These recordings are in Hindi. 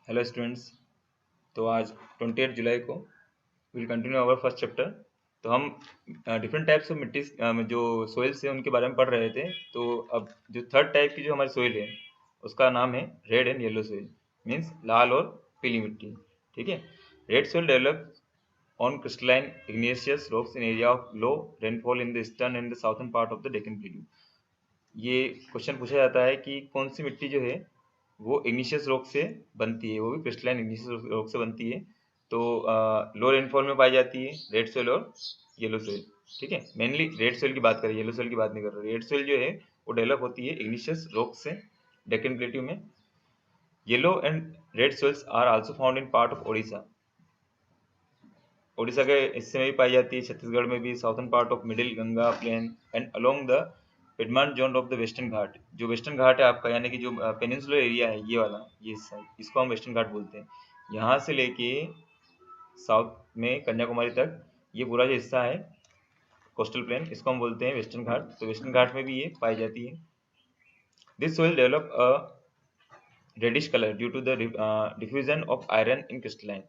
Hello students. तो आज 28 जुलाई को will continue our first chapter. तो हम डिफरेंट टाइप्स ऑफ मिट्टी जो सोइल्स है उनके बारे में पढ़ रहे थे। तो अब जो थर्ड टाइप की जो हमारी सोइल है उसका नाम है red and yellow soil, means लाल और पीली मिट्टी। ठीक है। Red soil develop on crystalline igneous rocks in area of low rainfall in the eastern and the southern part of the Deccan plateau. ये क्वेश्चन पूछा जाता है कि कौन सी मिट्टी जो है वो इग्निशियस रॉक से बनती है, वो भी क्रिस्टलाइन इग्निशियस रॉक से बनती है। तो लो रेनफॉल में पाई जाती है रेड सोइल और येलो सोइल। ठीक है, मेनली रेड सोइल की बात करें, येलो सोइल की बात नहीं कर रहे। रेड सोइल जो है वो डेवलप होती है इग्निशियस रॉक से डेक्कन प्लेट्यू में। Yellow and red soils are also found in part of Odisha. Odisha के हिस्से में भी पाई जाती है, छत्तीसगढ़ में भी, southern part of middle Ganga plain and along the piedmont zone of the western Ghat. जो वेस्टर्न घाट है आपका, यानी कि जो पेनिनसुलर एरिया है, ये वाला, ये हिस्सा, इसको हम वेस्टर्न घाट बोलते हैं। यहाँ से लेके साउथ में कन्याकुमारी तक ये पूरा जो हिस्सा है कोस्टल प्लेन, इसको हम बोलते हैं वेस्टर्न घाट। तो वेस्टर्न घाट में भी ये पाई जाती है। This soil develop a reddish colour due to the diffusion of iron in crystalline.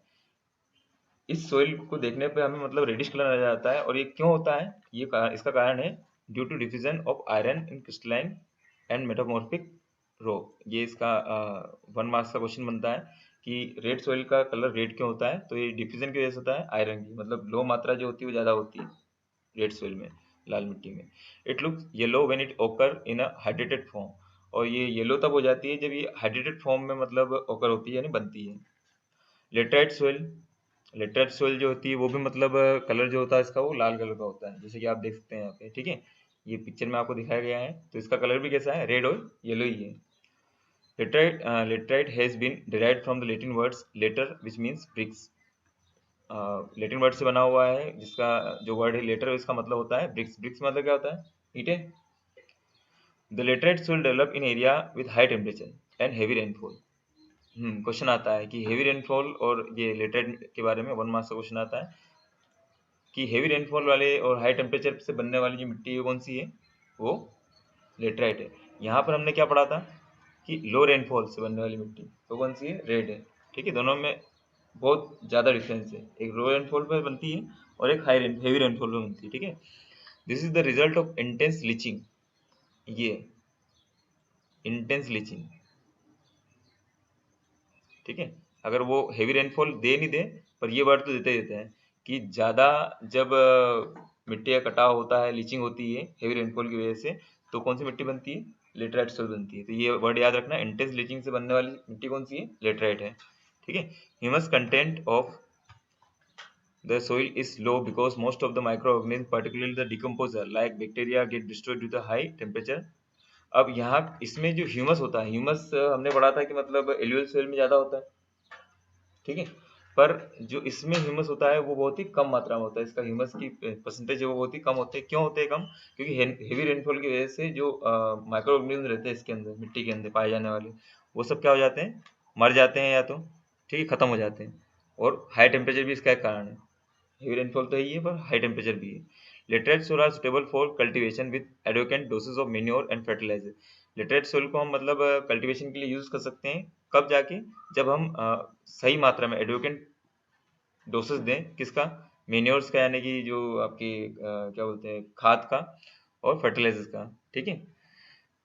इस सोइल को देखने पे हमें मतलब रेडिश कलर नजर आता है। और ये क्यों होता है? इसका कारण है due to diffusion of iron in crystalline and metamorphic rock. ये इसका 1 मार्क्स का क्वेश्चन बनता है कि रेड सोइल का कलर रेड क्यों होता है। तो ये डिफ्यूजन की वजह से होता है, आयरन की, मतलब लो मात्रा जो होती है वो ज़्यादा होती है रेड सोइल में, लाल मिट्टी में। It looks yellow when it ओकर इन अ हाइड्रेटेड फॉर्म। और ये येलो तब हो जाती है जब ये हाइड्रेटेड फॉर्म में मतलब ओकर होती है, यानी बनती है। लेटराइट सोइल, लेटराइट सोइल जो होती है वो भी मतलब कलर जो होता है इसका वो लाल कलर का होता है, जैसे कि आप देख सकते हैं यहाँ पे। ठीक है, ये पिक्चर में आपको दिखाया गया है। तो इसका कलर भी कैसा है? रेड और येलो ही है। Laterite has been derived from the Latin words later which means bricks. Latin word से बना हुआ है, जिसका जो वर्ड है लेटर, इसका मतलब होता है ब्रिक्स। ब्रिक्स मतलब क्या होता है? ईंटें। The laterite soil develop in area with high temperature and heavy rainfall. Question आता है कि हेवी रेनफॉल और ये लेटराइट के बारे में 1 मार्क्स का क्वेश्चन आता है कि हेवी रेनफॉल वाले और हाई टेम्परेचर से बनने वाली जो मिट्टी है कौन सी है? वो लेटराइट है। यहाँ पर हमने क्या पढ़ा था कि लो रेनफॉल से बनने वाली मिट्टी तो कौन सी है? रेड है। ठीक है, दोनों में बहुत ज़्यादा डिफरेंस है, एक लो रेनफॉल पर बनती है और एक हेवी रेनफॉल पर बनती है। ठीक है, this is the result of intense leaching. ये इंटेंस लीचिंग, ठीक है। अगर वो हेवी रेनफॉल दे नहीं दे, पर ये वर्ड तो देते ही देते हैं कि ज़्यादा जब मिट्टी का कटाव होता है, लीचिंग होती है हेवी रेनफॉल की वजह से, तो कौन सी मिट्टी बनती है? लेटराइट सोइल बनती है। तो ये वर्ड याद रखना, इंटेंस लीचिंग से बनने वाली मिट्टी कौन सी है? लेटराइट है। ठीक है। Humus content of the soil is low because most of the microorganisms, particularly the decomposer like bacteria, get destroyed due to high temperature. अब यहाँ इसमें जो ह्यूमस होता है, ह्यूमस हमने पढ़ा था कि मतलब एलुवियल सोइल में ज़्यादा होता है। ठीक है, पर जो इसमें ह्यूमस होता है वो बहुत ही कम मात्रा में होता है। इसका ह्यूमस की परसेंटेज है वो बहुत ही कम होते हैं। क्यों होते हैं कम? क्योंकि हेवी रेनफॉल की वजह से जो माइक्रो ऑर्गेनिज्म रहते हैं इसके अंदर, मिट्टी के अंदर पाए जाने वाले, वो सब क्या हो जाते हैं? मर जाते हैं या तो, ठीक है, खत्म हो जाते हैं। और हाई टेम्परेचर भी इसका एक कारण है। हेवी रेनफॉल तो ही है पर हाई टेम्परेचर भी है। Laterite soil are suitable for cultivation with adequate dosage of manure and fertiliser. Laterite soil को हम मतलब कल्टीवेशन के लिए यूज कर सकते हैं। कब जाके? जब हम सही मात्रा में एडोकेंट डोसेज दें। किसका? मेन्योर्स का, यानी कि जो आपकी क्या बोलते हैं, खाद का, और फर्टिलाइजर्स का। ठीक है।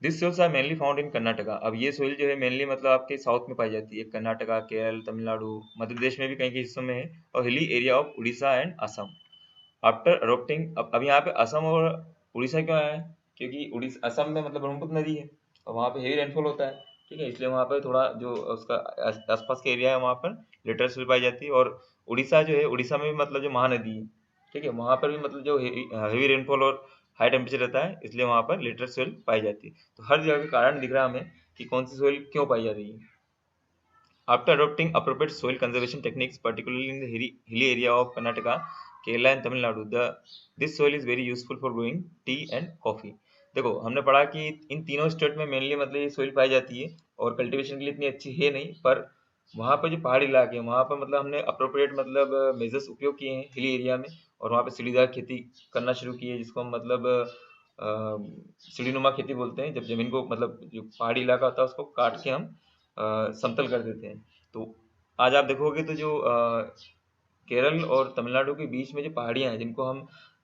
This soils are mainly found in Karnataka. अब ये सोइल जो है मेनली मतलब आपके साउथ में पाई जाती है, कर्नाटका, केरल, तमिलनाडु, मध्य प्रदेश में भी कई कई हिस्सों में है, और hilly area of Orissa and Assam. After adopting, अब यहाँ पे असम और उड़ीसा क्यों आया है? क्योंकि उड़ीसा, असम में मतलब ब्रह्मपुत्र नदी है और वहाँ पे हेवी रेनफॉल होता है। ठीक है, इसलिए वहाँ पर थोड़ा जो उसका आसपास के एरिया है वहाँ पर लेटर सोइल पाई जाती है। और उड़ीसा जो है, उड़ीसा में भी मतलब जो महानदी है, ठीक है, वहाँ पर भी मतलब जो हेवी रेनफॉल और हाई टेम्परेचर रहता है, इसलिए वहाँ पर लेटर सोइल पाई जाती है। तो हर जगह का कारण दिख रहा है हमें कि कौन सी सोइल क्यों पाई जा रही है। After adopting appropriate soil conservation techniques, particularly in the hilly area of Karnataka, Kerala and Tamil Nadu, this soil is very useful for growing tea and coffee. देखो, हमने पढ़ा कि इन तीनों स्टेट में मेनली मतलब ये सोइल पाई जाती है और कल्टीवेशन के लिए इतनी अच्छी है नहीं, पर वहाँ पर जो पहाड़ी इलाके हैं वहाँ पर मतलब हमने अप्रोप्रिएट मतलब मेजर्स उपयोग किए हैं हिली एरिया में, और वहाँ पे सीढ़ीदार खेती करना शुरू की है, जिसको हम मतलब सीढ़ीनुमा खेती बोलते हैं। जब जमीन को मतलब जो पहाड़ी इलाका होता है उसको काट के हम समतल कर देते हैं। तो आज आप देखोगे तो जो केरल और तमिलनाडु के बीच में जो पहाड़ियाँ हैं जिनको हम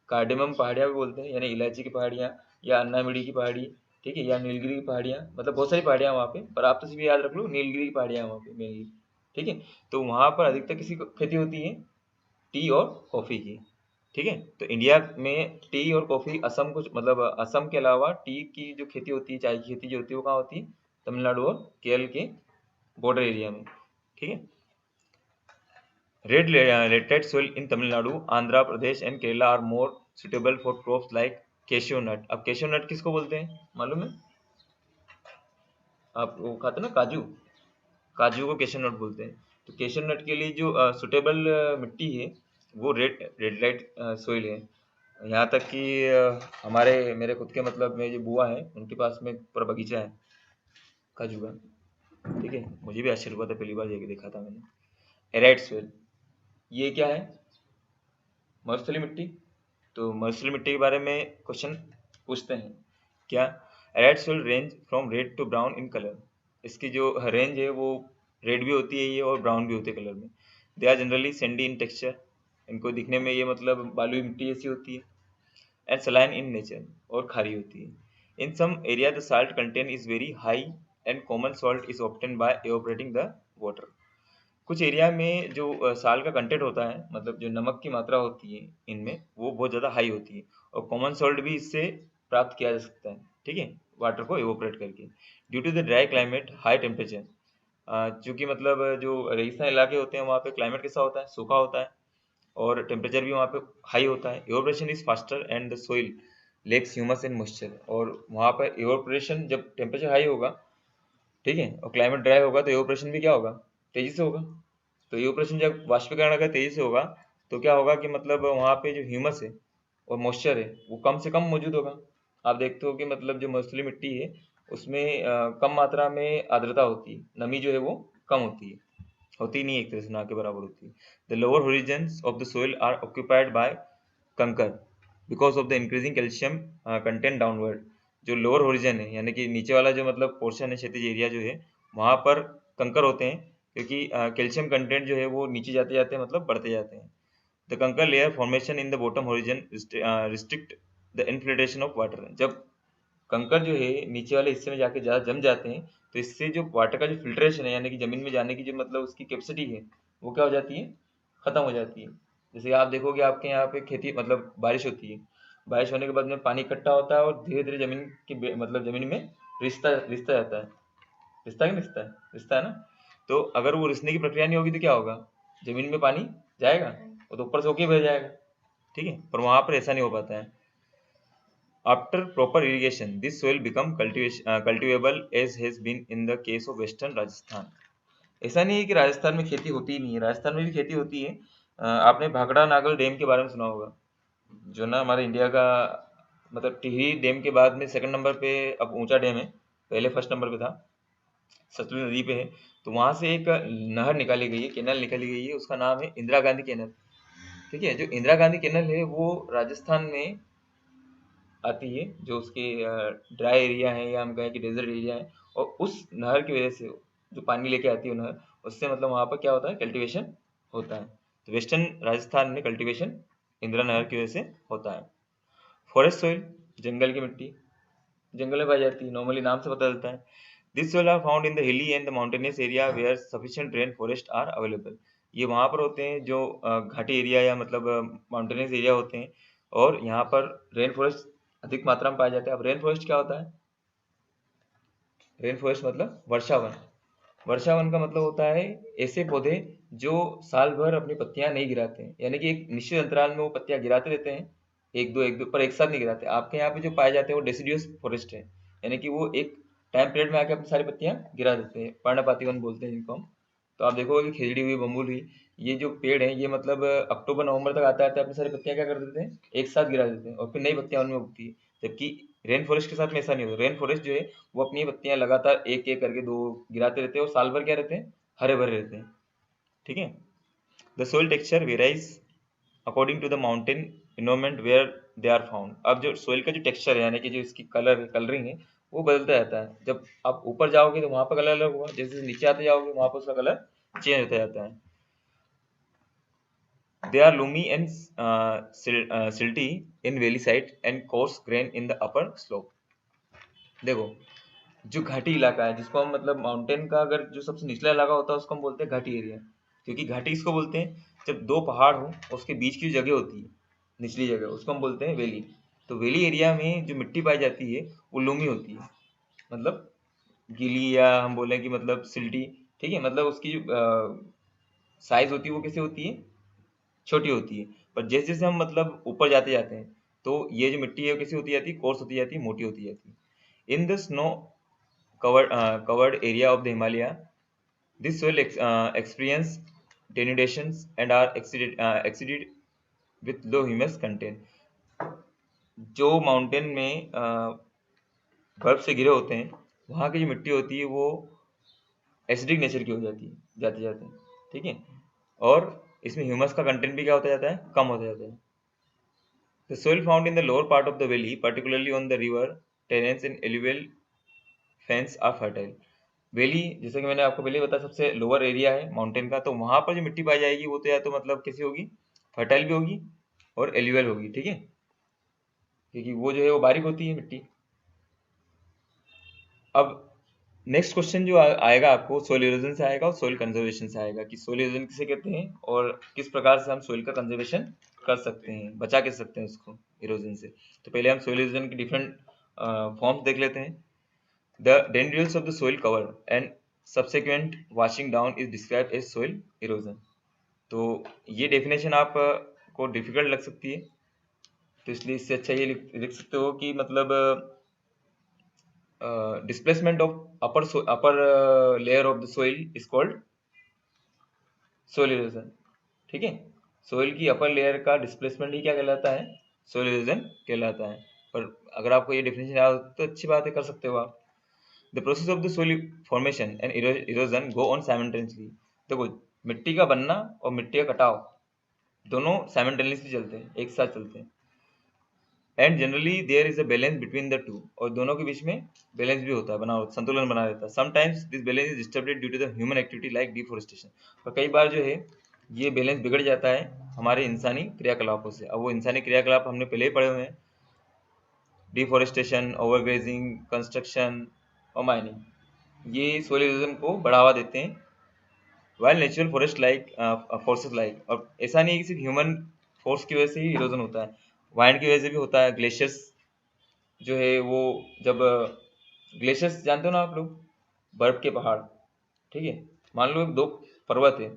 कार्डेमम पहाड़ियाँ भी बोलते हैं, यानी इलायची की पहाड़ियाँ या अन्नामिडी की पहाड़ी, ठीक है, या नीलगिरी की पहाड़ियाँ, मतलब बहुत सारी पहाड़ियाँ वहाँ पे, पर आप तो सिर्फ याद रख लो नीलगिरी की पहाड़ियाँ वहाँ पे मेनली, ठीक है। तो वहाँ पर अधिकतर किसी को खेती होती है, टी और कॉफ़ी की, ठीक है। तो इंडिया में टी और कॉफ़ी असम को मतलब असम के अलावा टी की जो खेती होती है, चाय की खेती जो होती है वो कहाँ होती है, तमिलनाडु और केरल के बॉर्डर एरिया में, ठीक है। Red laterite soil in Tamil Nadu, Andhra Pradesh and Kerala are more suitable for crops like cashew nut. अब cashew nut किसको बोलते हैं मालूम है? आप वो खाते ना काजू, काजू को cashew nut बोलते हैं। तो cashew nut के लिए जो सुटेबल मिट्टी है वो रेड लाइट सोइल है। यहाँ तक कि हमारे मेरे खुद के मतलब में जो बुआ है उनके पास में पूरा बगीचा है काजू का, ठीक है। मुझे भी आश्चर्य हुआ था पहली बार जाके देखा था मैंने। एराइट सोइल ये क्या है? मरुस्थलीय मिट्टी। तो मरुस्थलीय मिट्टी के बारे में क्वेश्चन पूछते हैं क्या? Red soil range from red to brown in colour. इसकी जो रेंज है वो रेड भी होती है ये और ब्राउन भी होती है कलर में। They are generally sandy in texture, इनको दिखने में ये मतलब बालुई मिट्टी जैसी होती है। एंड सलाइन इन नेचर, और खारी होती है। In some area the salt content is very high and common salt is obtain by evaporating the water. कुछ एरिया में जो साल का कंटेंट होता है, मतलब जो नमक की मात्रा होती है इनमें, वो बहुत ज़्यादा हाई होती है, और कॉमन सॉल्ट भी इससे प्राप्त किया जा सकता है, ठीक है, वाटर को इवोपरेट करके। Due to the dry climate high temperature, चूँकि मतलब जो रेगिस्तान इलाके होते हैं वहाँ पे क्लाइमेट कैसा होता है, सूखा होता है, और टेम्परेचर भी वहाँ पे हाई होता है। Evaporation is faster and the soil lacks humus and moisture, और वहाँ पर इवोपरेशन जब टेम्परेचर हाई होगा, ठीक है, और क्लाइमेट ड्राई होगा तो इवोपरेशन भी क्या होगा, तेजी से होगा। तो इवोपरेशन जब वाष्पीकरण अगर तेजी से होगा तो क्या होगा कि मतलब वहाँ पे जो ह्यूमस है और मॉइस्चर है वो कम से कम मौजूद होगा। आप देखते हो कि मतलब जो मरुस्थलीय मिट्टी है उसमें कम मात्रा में आर्द्रता होती है, नमी जो है वो कम होती है, होती नहीं है, एक तरह से ना के बराबर होती है। The lower horizons of the soil are occupied by kankar because of the increasing calcium content downward. जो लोअर होरिजन है यानी कि नीचे वाला जो मतलब पोर्शन है, क्षैतिज एरिया जो है, वहाँ पर कंकर होते हैं, क्योंकि कैल्शियम कंटेंट जो है वो नीचे जाते जाते मतलब बढ़ते जाते हैं। द कंकर layer formation in the bottom horizon restrict the infiltration of water. जब कंकर जो है नीचे वाले हिस्से में जाके ज़्यादा जम जाते हैं तो इससे जो वाटर का जो फिल्ट्रेशन है यानी कि ज़मीन में जाने की जो मतलब उसकी कैपेसिटी है वो क्या हो जाती है, ख़त्म हो जाती है। जैसे आप देखोगे आपके यहाँ पे खेती मतलब बारिश होती है, बारिश होने के बाद में पानी इकट्ठा होता है और धीरे धीरे ज़मीन की मतलब ज़मीन में रिसता रिसता जाता है, रिसता कि नहीं रिसता है, रिसता है ना। तो अगर वो रिसने की प्रक्रिया नहीं होगी तो क्या होगा, ज़मीन में पानी जाएगा, वो तो ऊपर से होके बह जाएगा, ठीक है, पर वहाँ पर ऐसा नहीं हो पाता है। After proper irrigation, this soil become cultivable as has been in the case of western Rajasthan. ऐसा नहीं है कि राजस्थान में खेती होती ही नहीं है, राजस्थान में भी खेती होती है। आपने भाखड़ा नागल डैम के बारे में सुना होगा, जो ना हमारे इंडिया का मतलब टिहरी डैम के बाद में सेकंड नंबर पे अब ऊंचा डैम है, पहले फर्स्ट नंबर पे था, सतलुज नदी पे है। तो वहां से एक नहर निकाली गई है, केनल निकाली गई है, उसका नाम है इंदिरा गांधी केनल, ठीक है। जो इंदिरा गांधी केनल है वो राजस्थान में आती है, जो उसके ड्राई एरिया है या हम कहें कि डेजर्ट एरिया है, और उस नहर की वजह से जो पानी लेके आती है नहर, उससे मतलब वहाँ पर क्या होता है, कल्टीवेशन होता है। तो वेस्टर्न राजस्थान में कल्टीवेशन इंदिरा नहर की वजह से होता है। फॉरेस्ट सॉइल, जंगल की मिट्टी, जंगल में पाई जाती है, नॉर्मली नाम से पता चलता है। This soil are found in the hilly and the mountainous area where sufficient rain forest are available. ये वहाँ पर होते हैं जो घाटी एरिया या मतलब माउंटेनियस एरिया होते हैं, और यहाँ पर रेन फॉरेस्ट अधिक मात्रा में पाया जाता है। अब रेन फॉरेस्ट क्या होता है? रेन फॉरेस्ट मतलब वर्षावन। वर्षावन का मतलब होता है ऐसे पौधे जो साल भर अपनी पत्तियां नहीं गिराते हैं, यानी कि एक निश्चित अंतराल में वो पत्तियां गिराते रहते हैं, एक दो पर एक साथ नहीं गिराते। आपके यहाँ पे जो पाए जाते हैं वो डेसिडियस फॉरेस्ट है, यानी कि वो एक टाइम पीरियड में आके अपनी सारी पत्तियां गिरा देते हैं, पर्णपाती वन बोलते हैं जिनको हम। तो आप देखोगे कि खिजड़ी हुई, बम्बुल हुई, ये जो पेड़ है ये मतलब अक्टूबर नवंबर तक आता है, अपनी सारी पत्तियां क्या कर देते हैं, एक साथ गिरा देते हैं, और फिर नई पत्तियां उनमें उगती है। जबकि रेन फॉरेस्ट के साथ में ऐसा नहीं होता। रेन फॉरेस्ट जो है वो अपनी पत्तियां लगातार एक एक करके दो गिराते रहते हैं, और साल भर क्या रहते हैं, हरे भरे रहते हैं, ठीक है। The soil texture varies according to the mountain environment where they are found. अब जो सोइल का जो टेक्सचर है यानी कि जो इसकी कलरिंग है वो बदलता रहता है। जब आप ऊपर जाओगे तो वहां पर कलर अलग होगा, जैसे नीचे आते जाओगे वहां पर उसका कलर चेंज होता जाता है। They are loomy and silty in valley side and coarse grain in the upper slope. देखो, जो घाटी इलाका है जिसको हम मतलब माउंटेन का अगर जो सबसे निचला इलाका होता है उसको हम बोलते हैं घाटी एरिया। क्योंकि घाटी इसको बोलते हैं जब दो पहाड़ हो उसके बीच की जो जगह होती है, निचली जगह, उसको हम बोलते हैं वैली। तो वैली एरिया में जो मिट्टी पाई जाती है वो लूमी होती है, मतलब गीली, या हम बोले कि मतलब सिल्टी। ठीक है, मतलब उसकी जो साइज होती है वो कैसे होती है, छोटी होती है। पर जैसे जैसे हम मतलब ऊपर जाते जाते हैं तो ये जो मिट्टी है वो कैसी होती जाती है, कोर्स होती जाती है, मोटी होती जाती है। In the snow covered area of the Himalaya, this soil experience denudations and are exceeded with low humus content। जो माउंटेन में बर्फ से घिरे होते हैं वहाँ की जो मिट्टी होती है वो एसिडिक नेचर की हो जाती है जाते जाते। ठीक है, और इसमें ह्यूमस का कंटेंट भी क्या होता जाता है, कम होता जाता है। The soil found in the lower part of the valley, particularly on the river, terrains and alluvial fens are fertile। Valley, जैसे कि मैंने आपको पहले बताया, सबसे लोअर एरिया है माउंटेन का, तो वहां पर जो मिट्टी पाई जाएगी वो तो या तो मतलब कैसी होगी, फर्टाइल भी होगी और एल्यूवियल होगी। ठीक है, क्योंकि वो जो है वो बारीक होती है मिट्टी। अब नेक्स्ट क्वेश्चन जो आएगा आपको सोइल इरोजन से आएगा और सोइल कंजर्वेशन से आएगा, कि सोइल इरोजन किसे कहते हैं और किस प्रकार से हम सोइल का कंजर्वेशन कर सकते हैं, बचा के सकते हैं उसको इरोजन से। तो पहले हम सोइल इरोजन की डिफरेंट फॉर्म्स देख लेते हैं। The dendrites of the soil cover and subsequent washing down is described as soil erosion। तो ये डेफिनेशन आप को डिफिकल्ट लग सकती है, तो इसलिए इससे अच्छा ये लिख सकते हो कि मतलब displacement of upper layer of the soil is called soil erosion. ठीक है, सोइल की अपर लेयर का डिस्प्लेसमेंट ही क्या कहलाता है, सोइल इरोजन कहलाता है। पर अगर आपको ये डेफिनेशन याद हो तो अच्छी बात है, कर सकते हो आप। The process of the soil formation and erosion go on simultaneously। देखो, मिट्टी का बनना और मिट्टी का कटाव दोनों साइमल्टेनियसली चलते हैं, एक साथ चलते हैं। And generally there is a balance between the two, और दोनों के बीच में बैलेंस भी होता है, बना संतुलन बना रहता है। Sometimes this balance is disturbed due to the human activity like deforestation. पर कई बार जो है ये बैलेंस बिगड़ जाता है हमारे इंसानी क्रियाकलापों से। अब वो इंसानी क्रियाकलाप हमने पहले ही पढ़े हुए हैं, डिफोरेस्टेशन, ओवरग्रेजिंग, कंस्ट्रक्शन और माइनिंग, ये सोइल इरोजन को बढ़ावा देते हैं। While natural forest like forces like, और ऐसा नहीं है कि सिर्फ ह्यूमन फोर्स की वजह से ही इरोजन होता है, वाइंड की वजह से भी होता है। ग्लेशियर्स जो है वो, जब ग्लेशियर्स जानते हो ना आप लोग, बर्फ के पहाड़। ठीक है, मान लो दो पर्वत है,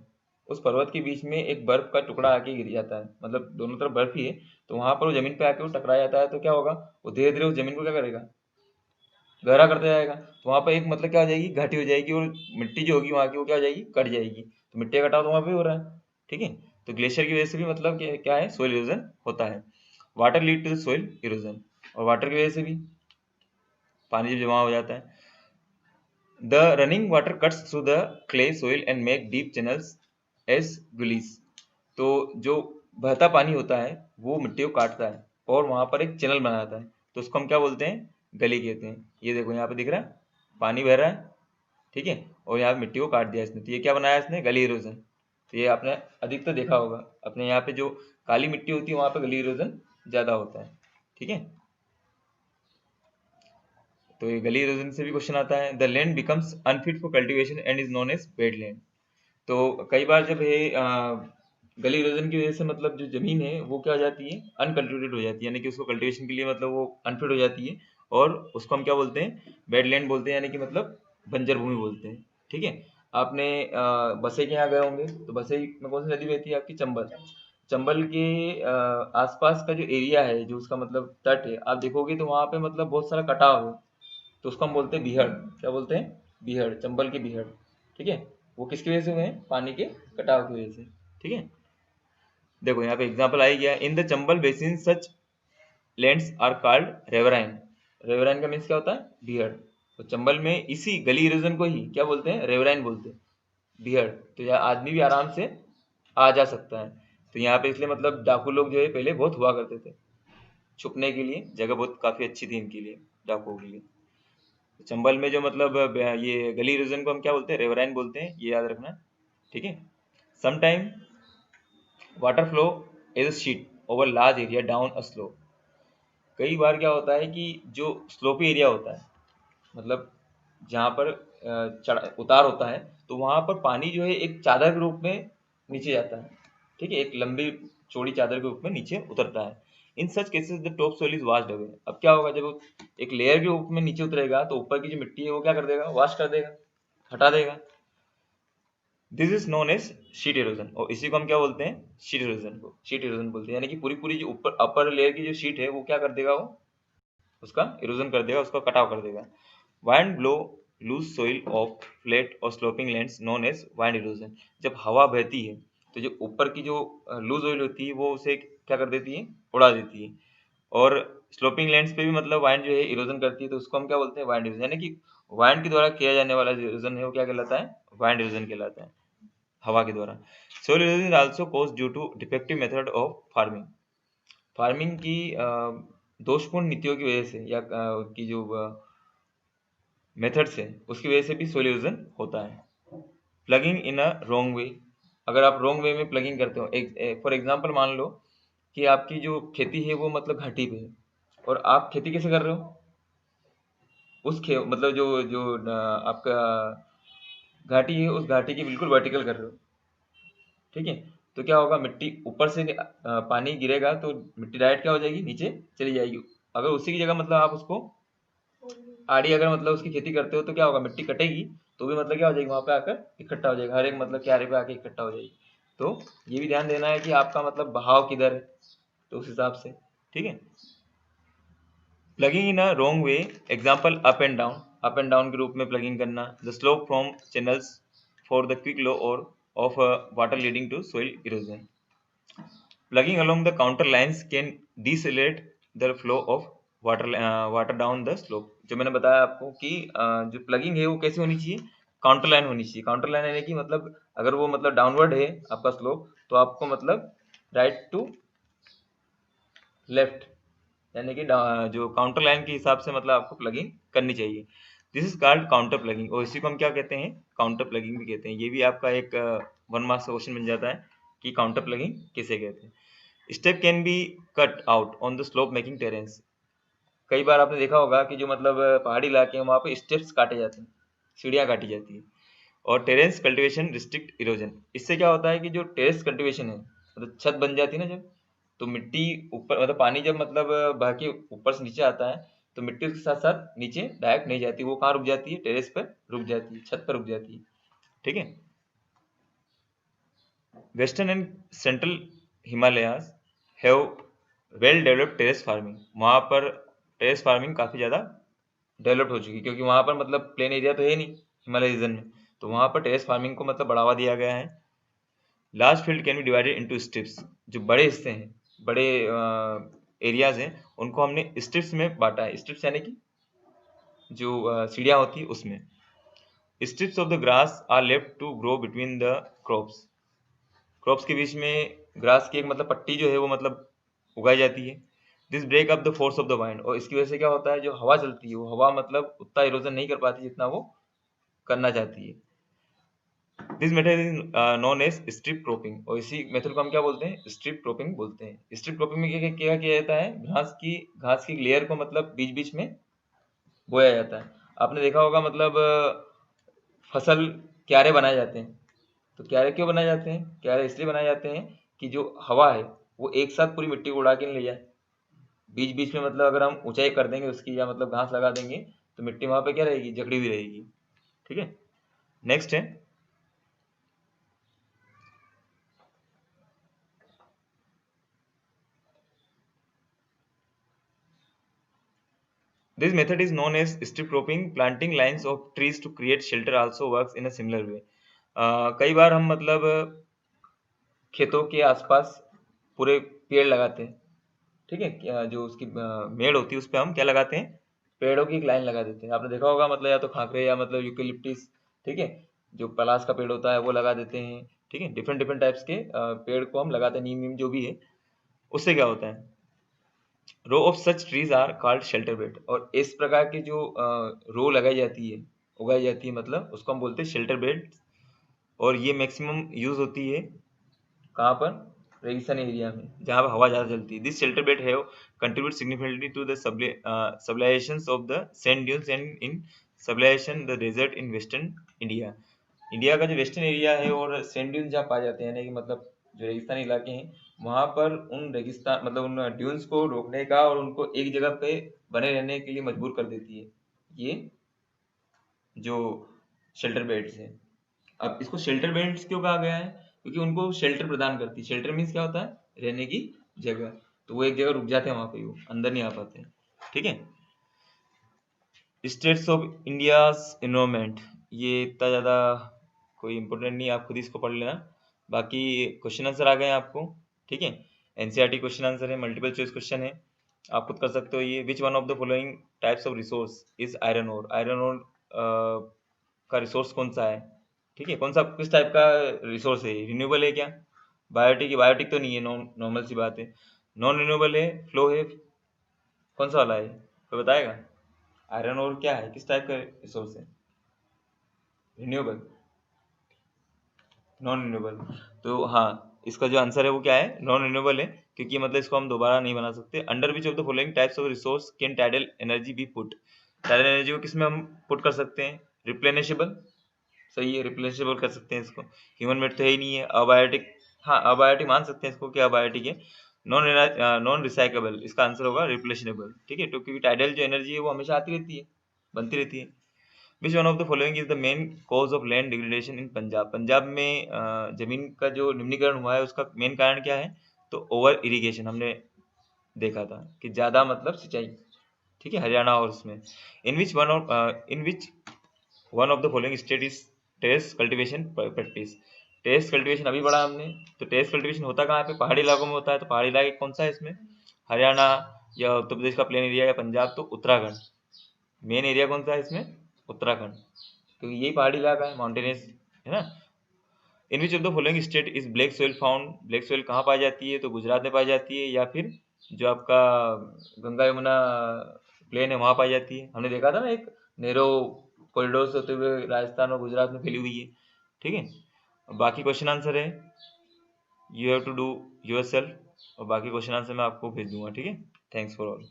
उस पर्वत के बीच में एक बर्फ का टुकड़ा आके गिर जाता है, मतलब दोनों तरफ बर्फ ही है, तो वहां पर वो जमीन पे आके वो टकरा जाता है, तो क्या होगा, वो धीरे धीरे उस जमीन को क्या करेगा, गहरा करते जाएगा। तो वहां पर एक मतलब क्या हो जाएगी, घाटी हो जाएगी, और मिट्टी जो होगी वहां की वो क्या हो जाएगी, कट जाएगी। तो मिट्टी का कटाव तो वहां पे हो रहा है। ठीक है, तो ग्लेशियर की वजह से भी मतलब क्या है, सोइल इरोजन होता है। Water lead to the soil erosion, और वाटर की वजह से भी पानी जब जमा हो जाता है। The running water cuts through the clay soil and make deep channels as gullies. तो जो बहता पानी होता है वो मिट्टी को काटता है और वहां पर एक चैनल बनाता है, तो उसको हम क्या बोलते हैं, गली कहते हैं। ये देखो यहाँ पे दिख रहा है, पानी बह रहा है, ठीक है, और यहाँ मिट्टी को काट दिया इसने, तो ये क्या बनाया इसने, गली इरोजन। तो ये आपने अधिकतर देखा होगा, अपने यहाँ पे जो काली मिट्टी होती है वहां पे गली इरोजन ज्यादा होता है। ठीक है, तो ये गली इरोजन से भी क्वेश्चन आता है। The land becomes unfit for cultivation and is known as wet land. तो कई बार जब ये गली इरोजन की वजह से मतलब जो जमीन है वो क्या हो जाती है, अनकल्टिवेटेड हो जाती है, यानी कि उसको कल्टीवेशन के लिए मतलब वो अनफिट हो जाती है, और उसको हम क्या बोलते हैं, वेटलैंड बोलते हैं, यानी कि मतलब बंजर भूमि बोलते हैं। ठीक है, आपने बसई के यहाँ गए होंगे, तो बसई में कौन सी नदी बहती है आपकी, चंबल। चंबल के आसपास का जो एरिया है, जो उसका मतलब तट है, आप देखोगे तो वहां पे मतलब बहुत सारा कटाव है, तो उसको हम बोलते हैं बीहड़। क्या बोलते हैं, बीहड़, चंबल के बीहड़। ठीक है, वो किसकी वजह से हुए हैं, पानी के कटाव की वजह से। ठीक है, देखो यहाँ पे एग्जांपल आ ही गया, in the Chambal basin such lands are called ravine. Ravine का मीन्स क्या होता है, बीहड़। तो चंबल में इसी गली इरोजन को ही क्या बोलते हैं, रेवराइन बोलते हैं, बीहड़। तो यहाँ आदमी भी आराम से आ जा सकता है। तो यहाँ पे इसलिए मतलब डाकू लोग जो है पहले बहुत हुआ करते थे, छुपने के लिए जगह बहुत काफी अच्छी थी इनके लिए, डाकुओं के लिए। चंबल में जो मतलब ये गली इरोजन को हम क्या बोलते हैं, रिवराइन बोलते हैं, ये याद रखना। ठीक है। Sometime water flow is a sheet over large area down a slope. कई बार क्या होता है कि जो स्लोपी एरिया होता है, मतलब जहाँ पर उतार होता है, तो वहाँ पर पानी जो है एक चादर के रूप में नीचे जाता है। ठीक है, एक लंबी चौड़ी चादर के रूप में नीचे उतरता है। In such cases the top soil is washed away. अब क्या होगा, जब वो एक लेयर के रूप में नीचे उतरेगा तो ऊपर की जो मिट्टी है वो क्या कर देगा, वॉश कर देगा, हटा देगा। This is known as sheet erosion, और इसी को हम क्या बोलते हैं, शीट इरोजन को शीट इरोजन बोलते हैं। यानी कि पूरी पूरी जो ऊपर अपर लेयर की जो शीट है वो क्या कर देगा, वो उसका इरोजन कर देगा, उसका कटाव कर देगा। Wind blow loose soil off flat और sloping lands known as wind erosion. जब हवा बहती है तो जो ऊपर की जो लूज ऑयल होती है वो उसे क्या कर देती है, उड़ा देती है। और स्लोपिंग लैंड्स पे भी मतलब वाइंड जो है इरोजन करती है, तो उसको हम क्या बोलते हैं, वाइंड इरोजन। यानी कि वाइंड के द्वारा किया जाने वाला जो इरोजन है वो क्या कहलाता है, वाइंड इरोजन कहलाता है, हवा के द्वारा। Soil erosion is also caused due to defective method of farming. Farming की दोषपूर्ण नीतियों की वजह से, या की जो मेथड्स है उसकी वजह से भी सोइल इरोजन होता है। प्लगिंग इन अ रॉन्ग वे। अगर आप रॉन्ग वे में प्लगिंग करते हो, फॉर एग्जांपल मान लो कि आपकी जो खेती है वो मतलब घाटी पे है, और आप खेती कैसे कर रहे हो, मतलब जो जो आपका घाटी है उस घाटी की बिल्कुल वर्टिकल कर रहे हो। ठीक है, तो क्या होगा, मिट्टी ऊपर से पानी गिरेगा तो मिट्टी डायरेक्ट क्या हो जाएगी, नीचे चली जाएगी। अगर उसी की जगह मतलब आप उसको आड़ी अगर मतलब उसकी खेती करते हो तो क्या होगा, मिट्टी कटेगी तो भी मतलब क्या हो जाएगी, वहां पे आकर इकट्ठा हो जाएगा, हर एक मतलब क्यारे पे आके इकट्ठा हो जाएगी। तो ये भी ध्यान देना है कि आपका मतलब बहाव किधर है, तो उस हिसाब से। ठीक है। Plugging in a wrong way, example up and down के रूप में प्लगिंग करना। The slope from channels for the quick flow और of water leading to soil erosion. Plugging along the counter lines can decelerate the flow of water down the slope। जो मैंने बताया आपको कि जो प्लगिंग है वो कैसे होनी चाहिए, काउंटर लाइन होनी चाहिए। काउंटर लाइन यानी कि मतलब अगर वो मतलब डाउनवर्ड है आपका स्लोप, तो आपको मतलब राइट टू लेफ्ट, यानी कि जो काउंटर लाइन के हिसाब से मतलब आपको प्लगिंग करनी चाहिए। This is called counter plugging, और इसी को हम क्या कहते हैं, काउंटर प्लगिंग भी कहते हैं। ये भी आपका एक 1 मार्क्स का क्वेश्चन बन जाता है कि काउंटर प्लगिंग किसे कहते हैं। Step can be cut out on the slope making terraces. कई बार आपने देखा होगा कि जो मतलब पहाड़ी इलाके हैं वहाँ पे स्टेप्स काटे जाते हैं, सीढ़ियाँ काटी जाती है। और टेरेस कल्टीवेशन रिस्ट्रिक्ट इरोजन। इससे क्या होता है कि जो टेरेस कल्टीवेशन है, मतलब छत बन जाती है ना जब, तो मिट्टी ऊपर मतलब पानी जब मतलब बह के ऊपर से नीचे आता है, तो मिट्टी उसके साथ साथ नीचे डायरेक्ट नहीं जाती, वो कहाँ रुक जाती है, टेरेस पर रुक जाती है, छत पर रुक जाती है। ठीक है। Western and central Himalayas have well developed terrace farming. वहाँ पर टेरेस फार्मिंग काफ़ी ज़्यादा डेवलप्ड हो चुकी है, क्योंकि वहाँ पर मतलब प्लेन एरिया तो है नहीं हिमालय रीजन में, तो वहाँ पर टेरेस फार्मिंग को मतलब बढ़ावा दिया गया है। Large field can be divided into strips. जो बड़े हिस्से हैं, बड़े एरियाज हैं, उनको हमने स्ट्रिप्स में बांटा है। स्ट्रिप्स यानी कि जो सीढ़ियाँ होती है उसमें। Strips of the grass are left to grow between the crops. Crops के बीच में ग्रास की एक मतलब पट्टी जो है वो मतलब उगाई जाती है। This break up the force of the wind, और इसकी वजह से क्या होता है, जो हवा चलती है वो हवा मतलब उतना इरोजन नहीं कर पाती जितना वो करना चाहती है। This method is known as strip cropping, और इसी मेथड को हम क्या बोलते हैं, स्ट्रिप क्रॉपिंग बोलते हैं। स्ट्रिप क्रॉपिंग में क्या किया जाता है, घास की लेयर को मतलब बीच बीच में बोया जाता है। आपने देखा होगा मतलब फसल क्यारे बनाए जाते हैं, तो क्यारे क्यों बनाए जाते हैं, क्यारे इसलिए बनाए जाते हैं कि जो हवा है वो एक साथ पूरी मिट्टी को उड़ा के नहीं ले जाए। बीच बीच में मतलब अगर हम ऊंचाई कर देंगे उसकी, या मतलब घास लगा देंगे, तो मिट्टी वहां पे क्या रहेगी, जकड़ी हुई रहेगी। ठीक है। नेक्स्ट है, this method is known as strip cropping. Planting lines of trees to create shelter also works in a similar way। कई बार हम मतलब खेतों के आसपास पूरे पेड़ लगाते हैं। ठीक है, जो उसकी मेड़ होती है उस पर हम क्या लगाते हैं, पेड़ों की एक लाइन लगा देते हैं। आपने देखा होगा मतलब या तो खाकरे या मतलब यूकेलिप्टिस, ठीक है, जो पलास का पेड़ होता है वो लगा देते हैं। ठीक है, डिफरेंट डिफरेंट टाइप्स के पेड़ को हम लगाते हैं, नीम वीम जो भी है। उससे क्या होता है, row of such trees are called shelter belt. और इस प्रकार की जो रो लगाई जाती है, उगाई जाती है, मतलब उसको हम बोलते हैं शेल्टर बेड। और ये मैक्सिमम यूज होती है कहाँ पर? रेगिस्तान एरिया में, जहाँ पर हवा ज़्यादा चलती है। This shelter bed have contribute significantly to the stabilisations of the sand dunes and in stabilisation the desert in western India. India का जो वेस्टर्न एरिया है और सैंड ड्यून्स जहाँ पाए जाते हैं, यानी कि मतलब जो रेगिस्तानी इलाके हैं, वहाँ पर उन रेगिस्तान मतलब उन ड्यून्स को रोकने का और उनको एक जगह पे बने रहने के लिए मजबूर कर देती है ये जो शेल्टर बेड्स है। अब इसको शेल्टर बेड्स क्यों कहा गया है? क्योंकि उनको शेल्टर प्रदान करती है। शेल्टर मीन्स क्या होता है? रहने की जगह। तो वो एक जगह रुक जाते हैं वहां पे, वो अंदर नहीं आ पाते हैं। ठीक है। स्टेट्स ऑफ इंडियाज एनवायरमेंट, ये इतना ज़्यादा कोई इंपॉर्टेंट नहीं है, आप खुद ही इसको पढ़ लेना। बाकी क्वेश्चन आंसर आ गए हैं आपको। ठीक है। एनसीईआरटी क्वेश्चन आंसर है, मल्टीपल चॉइस क्वेश्चन है, आप खुद कर सकते हो ये। Which one of the following types of resource is iron ore? Iron ore का रिसोर्स कौन सा है? ठीक है, कौन सा किस टाइप का रिसोर्स है? रिन्यूएबल है क्या? बायोटिक है? बायोटिक तो नहीं है, नॉर्मल सी बात है। नॉन रिन्यूएबल है? फ्लो है? कौन सा वाला है, कोई बताएगा? आयरन ओर क्या है, किस टाइप का रिसोर्स है? Renewable, non renewable. तो हाँ, इसका जो आंसर है वो क्या है? नॉन रिन्यूएबल है, क्योंकि मतलब इसको हम दोबारा नहीं बना सकते। Under which of the following types of resource can tidal energy B put? Tidal energy को किस में हम पुट कर सकते हैं? रिप्लेनिशेबल, सही है, रिप्लेसेबल कर सकते हैं इसको। ह्यूमन मेड तो है ही नहीं है। अबायोटिक, हाँ अबायोटिक मान सकते हैं इसको कि अबायोटिक है। नॉन नॉन रिसाइकेबल, इसका आंसर होगा रिप्लेशनेबल। ठीक है, तो क्योंकि टाइडल जो एनर्जी है वो हमेशा आती रहती है, बनती रहती है। विच one of the following is the main cause of land degradation इन पंजाब? पंजाब में जमीन का जो निम्नीकरण हुआ है उसका मेन कारण क्या है? तो ओवर इरिगेशन, हमने देखा था कि ज्यादा मतलब सिंचाई। ठीक है, हरियाणा और उसमें। In which one of the following state is terrace cultivation practice? Terrace cultivation अभी पढ़ा हमने। तो टेरेस कल्टीवेशन होता कहाँ पे? पहाड़ी इलाकों में होता है। तो पहाड़ी इलाके कौन सा है इसमें? हरियाणा या उत्तर प्रदेश का प्लेन एरिया या पंजाब? तो उत्तराखंड। मेन एरिया कौन सा है इसमें? उत्तराखंड, क्योंकि यही पहाड़ी इलाका है, माउंटेनियस है ना। In which of the following state is black soil found? Black soil कहाँ पाई जाती है? तो गुजरात में पाई जाती है, या फिर जो आपका गंगा यमुना प्लेन है वहाँ पाई जाती है। हमने देखा था ना, एक नेरो कॉरिडोर से होते हुए राजस्थान और गुजरात में फैली हुई है। ठीक है। बाकी क्वेश्चन आंसर है, you have to do your self, और बाकी क्वेश्चन आंसर मैं आपको भेज दूंगा। ठीक है। Thanks for all.